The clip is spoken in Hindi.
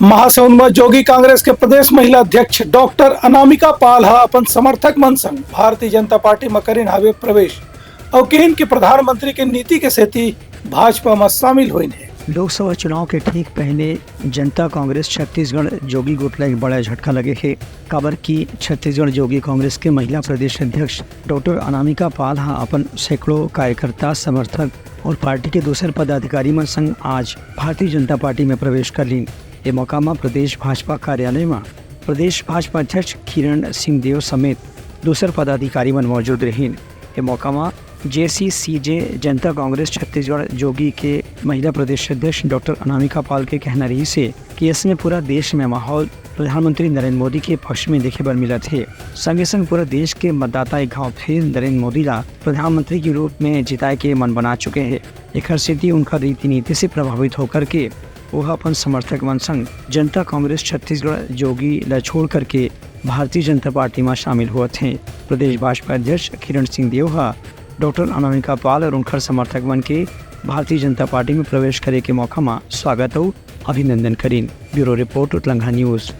महासमुंद में जोगी कांग्रेस के प्रदेश महिला अध्यक्ष डॉक्टर अनामिका पाल अपन समर्थक मन संग भारतीय जनता पार्टी में करीन हावे प्रवेश और केन के प्रधानमंत्री के नीति के सेती भाजपा में शामिल हुई है। लोकसभा चुनाव के ठीक पहले जनता कांग्रेस छत्तीसगढ़ जोगी गुट एक बड़ा झटका लगे है। खबर की छत्तीसगढ़ जोगी कांग्रेस के महिला प्रदेश अध्यक्ष डॉक्टर अनामिका पाल अपन सैकड़ों कार्यकर्ता समर्थक और पार्टी के दूसरे पदाधिकारी मन संग आज भारतीय जनता पार्टी में प्रवेश कर लीन। ये मौका में प्रदेश भाजपा कार्यालय में प्रदेश भाजपा अध्यक्ष किरण सिंहदेव समेत दूसरे पदाधिकारी मन मौजूद रहीन। ये मौका में JCCJ जनता कांग्रेस छत्तीसगढ़ जोगी के महिला प्रदेश अध्यक्ष डॉक्टर अनामिका पाल के कहना रही से कि इसमें पूरा देश में माहौल प्रधानमंत्री नरेंद्र मोदी के पक्ष में देखे बर मिला थे। संगे संग पूरा देश के मतदाता एक घाव फिर नरेंद्र मोदी ला प्रधानमंत्री के रूप में जिताए के मन बना चुके हैं। एक स्थिति उनका रीति नीति से प्रभावित होकर के वह अपन समर्थक मन संग जनता कांग्रेस छत्तीसगढ़ जोगी ला छोड़ करके भारतीय जनता पार्टी में शामिल हुए थे। प्रदेश भाजपा अध्यक्ष किरण सिंहदेव डॉक्टर अनामिका पाल और उनकर समर्थक मन के भारतीय जनता पार्टी में प्रवेश करे के मौका में स्वागत और अभिनंदन करीन। ब्यूरो रिपोर्ट उत्लंघा न्यूज।